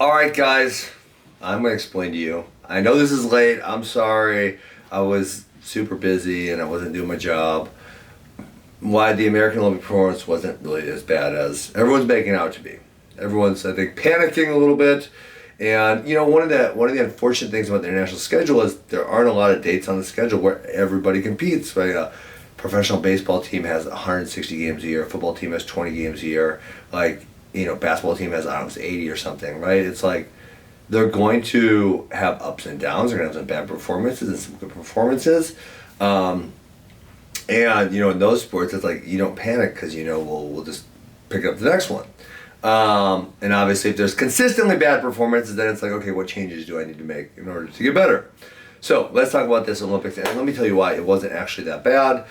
All right, guys, I'm going to explain to you. I know this is late. I'm sorry. I was super busy and I wasn't doing my job. Why the American Olympic performance wasn't really as bad as everyone's making it out to be. Everyone's, I think, panicking a little bit. And one of the unfortunate things about the international schedule is there aren't a lot of dates on the schedule where everybody competes. Right? A professional baseball team has 160 games a year. A football team has 20 games a year. Basketball team has, I don't know, it's 80 or something, right? It's like they're going to have ups and downs. They're going to have some bad performances and some good performances. In those sports, it's like you don't panic because, we'll just pick up the next one. And obviously, if there's consistently bad performances, then it's like, okay, what changes do I need to make in order to get better? So let's talk about this Olympics, and let me tell you why it wasn't actually that bad.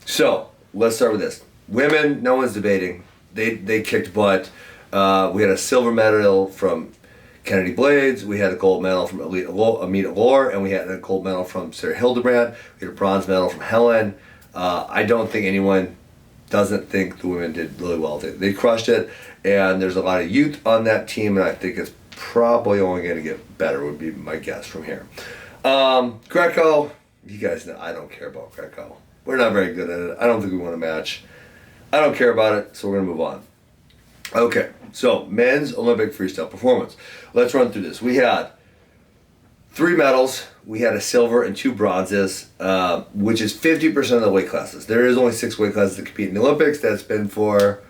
So let's start with this. Women, no one's debating. They kicked butt. We had a silver medal from Kennedy Blades. We had a gold medal from Amita Lohr, and we had a gold medal from Sarah Hildebrand. We had a bronze medal from Helen. I don't think anyone doesn't think the women did really well. They crushed it, and there's a lot of youth on that team, and I think it's probably only going to get better, would be my guess from here. Greco, you guys know I don't care about Greco. We're not very good at it. I don't think we won a match. I don't care about it, so we're going to move on. Okay, so men's Olympic freestyle performance. Let's run through this. We had 3 medals. We had a silver and 2 bronzes, which is 50% of the weight classes. There is only 6 weight classes that compete in the Olympics. That's been for,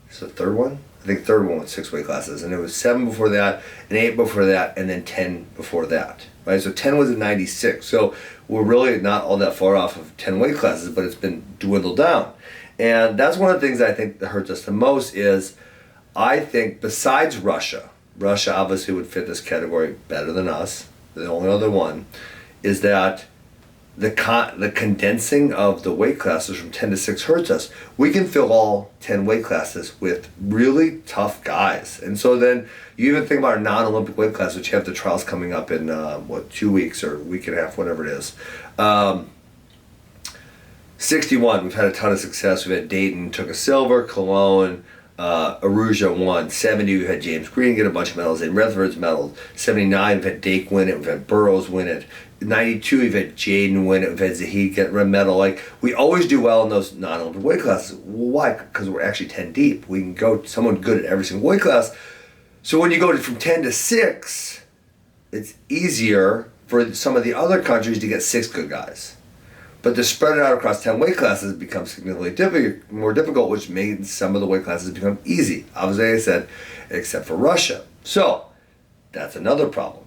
is the third one? I think third one with 6 weight classes. And it was 7 before that, and 8 before that, and then 10 before that. Right? So 10 was in 96. So we're really not all that far off of 10 weight classes, but it's been dwindled down. And that's one of the things I think that hurts us the most is, I think besides Russia obviously would fit this category better than us, the only other one, is that the condensing of the weight classes from 10 to 6 hurts us. We can fill all 10 weight classes with really tough guys. And so then you even think about our non-Olympic weight class, which have the trials coming up in, 2 weeks or a week and a half, whatever it is. 61, we've had a ton of success. We've had Dayton took a silver, Cologne, Aruja won. 70, we've had James Green get a bunch of medals, and Rutherford's medals. 79, we've had Dake win it, we've had Burroughs win it. 92, we've had Jaden win it, we've had Zahid get a medal. Like, we always do well in those non-Olympic weight classes. Why? Because we're actually 10 deep. We can go someone good at every single weight class. So when you go from 10 to 6, it's easier for some of the other countries to get 6 good guys. But to spread it out across 10 weight classes becomes significantly more difficult, which made some of the weight classes become easy. Obviously, like I said, except for Russia. So that's another problem,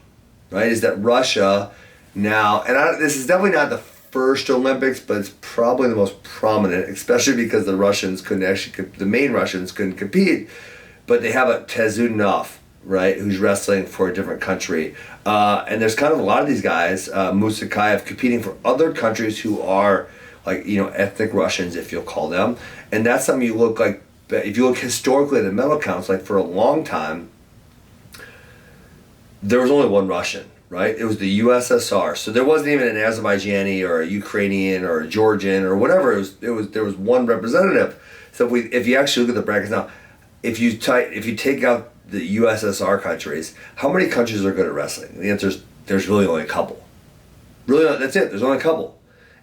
right? Is that Russia now, and this is definitely not the first Olympics, but it's probably the most prominent, especially because the main Russians couldn't compete, but they have a Tezunov, right, who's wrestling for a different country. And there's kind of a lot of these guys, Musakayev, competing for other countries who are, ethnic Russians, if you'll call them. And that's something you look like, if you look historically at the medal counts, like for a long time, there was only one Russian, right? It was the USSR. So there wasn't even an Azerbaijani or a Ukrainian or a Georgian or whatever. There was one representative. So if you actually look at the brackets now, if you take out the USSR countries, how many countries are good at wrestling? The answer is there's really only a couple. Really, that's it. There's only a couple.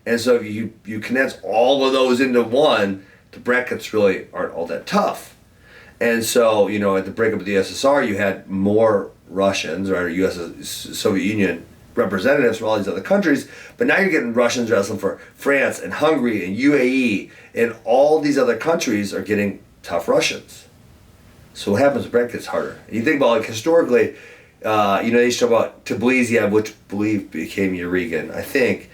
And so if you condense all of those into one, the brackets really aren't all that tough. And so, at the breakup of the USSR, you had more Russians, or Soviet Union representatives from all these other countries, but now you're getting Russians wrestling for France and Hungary and UAE, and all these other countries are getting tough Russians. So what happens? The bracket gets harder. And you think about historically, they used to talk about Tbilisi, which I believe became Urigan. I think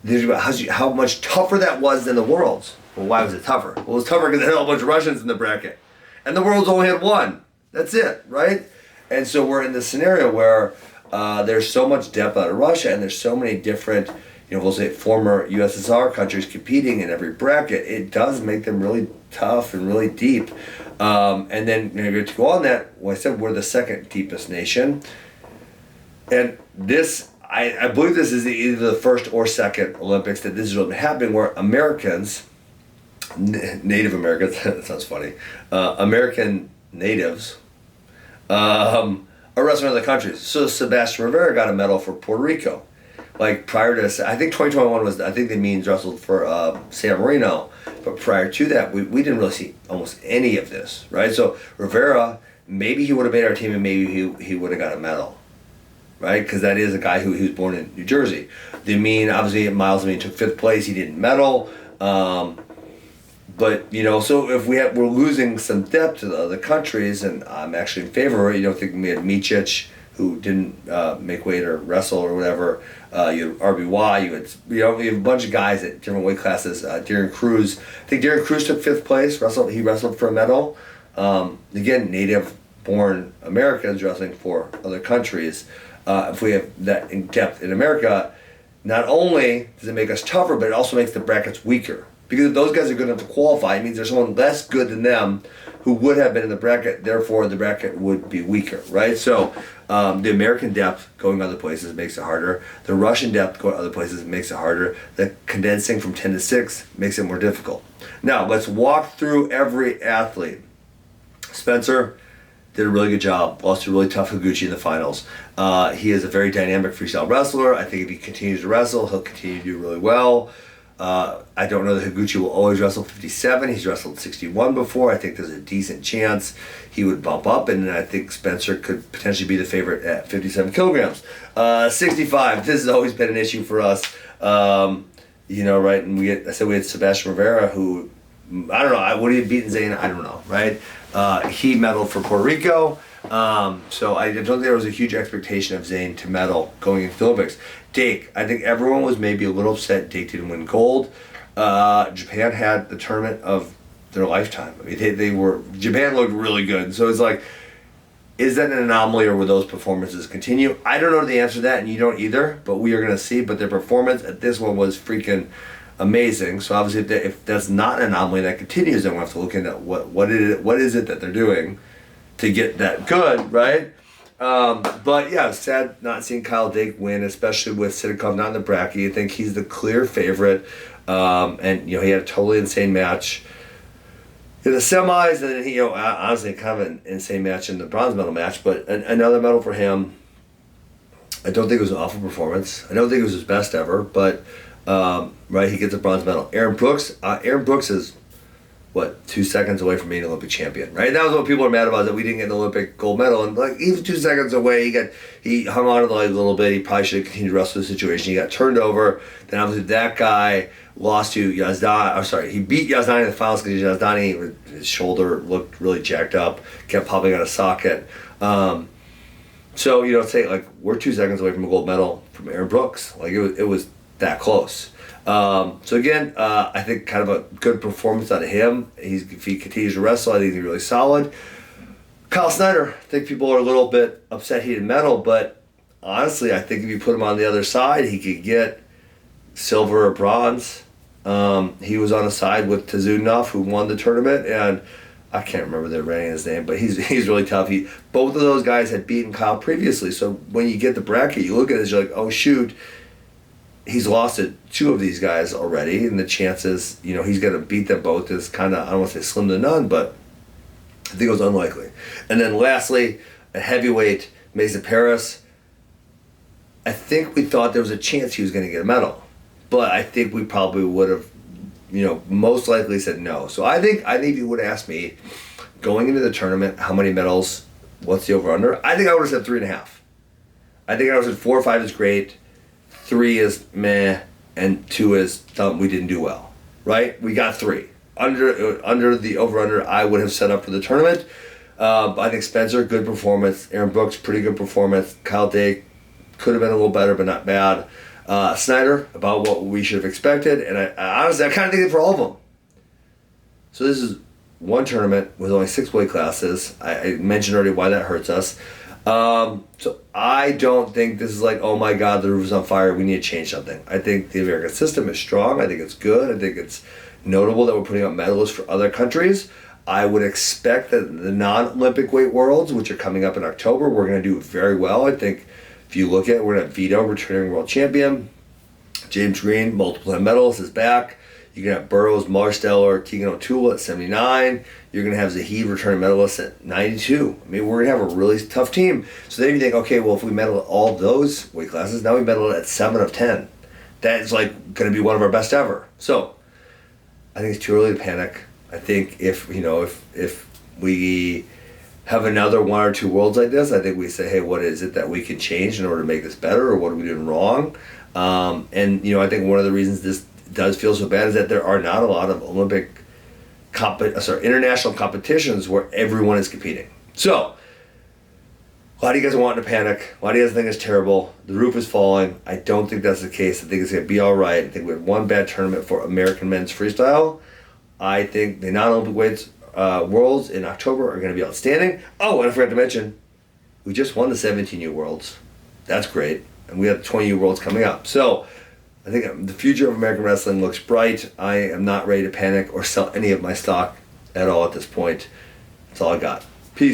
there's about how much tougher that was than the Worlds. Well, why was it tougher? Well, it was tougher because they had a whole bunch of Russians in the bracket, and the Worlds only had one. That's it, right? And so we're in this scenario where there's so much depth out of Russia, and there's so many different, we'll say former USSR countries competing in every bracket. It does make them really tough and really deep. And then to go on that, I said we're the second deepest nation. And this, I believe this is either the first or second Olympics that this is really happening, where Americans, Native Americans, that sounds funny, American natives are wrestling in other countries. So Sebastian Rivera got a medal for Puerto Rico. Like prior to, I think 2021 was, I think the means wrestled for San Marino, but prior to that, we didn't really see almost any of this, right? So Rivera, maybe he would have made our team and maybe he would have got a medal, right? Because that is a guy who was born in New Jersey. The mean, obviously, Miles Amin took 5th place. He didn't medal. But, so if we're losing some depth to the other countries, and I'm actually in favor of it, thinking we had Micic, who didn't make weight or wrestle or whatever. You had RBY, you have a bunch of guys at different weight classes. Darren Cruz, I think Darren Cruz took 5th place. He wrestled for a medal. Again, native-born Americans wrestling for other countries. If we have that in depth in America, not only does it make us tougher, but it also makes the brackets weaker. Because if those guys are good enough to qualify, it means there's someone less good than them who would have been in the bracket, therefore the bracket would be weaker, right? So the American depth going other places makes it harder. The Russian depth going other places makes it harder. The condensing from 10 to 6 makes it more difficult. Now, let's walk through every athlete. Spencer did a really good job, lost to a really tough Higuchi in the finals. He is a very dynamic freestyle wrestler. I think if he continues to wrestle, he'll continue to do really well. I don't know that Higuchi will always wrestle 57. He's wrestled 61 before. I think there's a decent chance he would bump up, and I think Spencer could potentially be the favorite at 57 kilograms. 65, this has always been an issue for us. Right? And we had Sebastian Rivera, who, I don't know, would he have beaten Zane? I don't know, right? He medaled for Puerto Rico. So I don't think there was a huge expectation of Zane to medal going into the Olympics. Dake, I think everyone was maybe a little upset Dake didn't win gold. Japan had the tournament of their lifetime. I mean, Japan looked really good. So it's like, is that an anomaly or will those performances continue? I don't know the answer to that, and you don't either, but we are going to see. But their performance at this one was freaking amazing. So obviously if that's not an anomaly that continues, then we'll have to look into what is it that they're doing to get that good, right? But yeah, sad not seeing Kyle Dake win, especially with Sidakov not in the bracket. I think he's the clear favorite, and he had a totally insane match in the semis, and then honestly kind of an insane match in the bronze medal match. But another medal for him. I don't think it was an awful performance. I don't think it was his best ever, but right, he gets a bronze medal. Aaron Brooks is 2 seconds away from being an Olympic champion, right? That was what people are mad about, that we didn't get an Olympic gold medal, and he was 2 seconds away. He hung on to the leg a little bit. He probably should have continued to wrestle the situation. He got turned over. Then obviously that guy lost to Yazdani. I'm sorry, he beat Yazdani in the finals because Yazdani, his shoulder looked really jacked up, kept popping out of socket. Say we're 2 seconds away from a gold medal from Aaron Brooks. It was that close. So again, I think kind of a good performance out of him. If he continues to wrestle, I think he's really solid. Kyle Snyder, I think people are a little bit upset he didn't medal, but honestly, I think if you put him on the other side, he could get silver or bronze. He was on a side with Tazunov, who won the tournament, and I can't remember the Iranian's name, but he's really tough. Both of those guys had beaten Kyle previously, so when you get the bracket, you look at it, you're like, oh shoot, he's lost to 2 of these guys already, and the chances, he's going to beat them both is kind of, I don't want to say slim to none, but I think it was unlikely. And then lastly, at heavyweight, Mason Paris, I think we thought there was a chance he was going to get a medal, but I think we probably would have, most likely said no. So I think if you would have asked me going into the tournament, how many medals, what's the over-under, I think I would have said 3.5. I think I would have said 4 or 5 is great, 3 is meh, and 2 is we didn't do well, right? We got 3. Under the over-under, I would have set up for the tournament. But I think Spencer, good performance. Aaron Brooks, pretty good performance. Kyle Dake could have been a little better, but not bad. Snyder, about what we should have expected. And I honestly, I kind of think it for all of them. So this is one tournament with only 6 weight classes. I mentioned already why that hurts us. So I don't think this is like, oh my God, the roof is on fire, we need to change something. I think the American system is strong. I think it's good. I think it's notable that we're putting up medalists for other countries. I would expect that the non-Olympic weight worlds, which are coming up in October, we're going to do very well. I think if you look at it, we're going to have Vito, returning world champion. James Green, multiple medalist, is back. You're going to have Burroughs, Marsteller, Keegan O'Toole at 79. You're going to have Zahid returning medalists at 92. I mean, we're going to have a really tough team. So then you think, okay, well, if we medal at all those weight classes, now we medal at 7 of 10. That is like going to be one of our best ever. So I think it's too early to panic. I think if we have another 1 or 2 worlds like this, I think we say, hey, what is it that we can change in order to make this better, or what are we doing wrong? And I think one of the reasons this does feel so bad is that there are not a lot of international competitions where everyone is competing. So a lot of you guys are wanting to panic. A lot of you guys think it's terrible. The roof is falling. I don't think that's the case. I think it's going to be all right. I think we had one bad tournament for American men's freestyle. I think the non-Olympic weights worlds in October are going to be outstanding. Oh, and I forgot to mention, we just won the 17U worlds. That's great. And we have the 20U worlds coming up. So I think the future of American wrestling looks bright. I am not ready to panic or sell any of my stock at all at this point. That's all I got.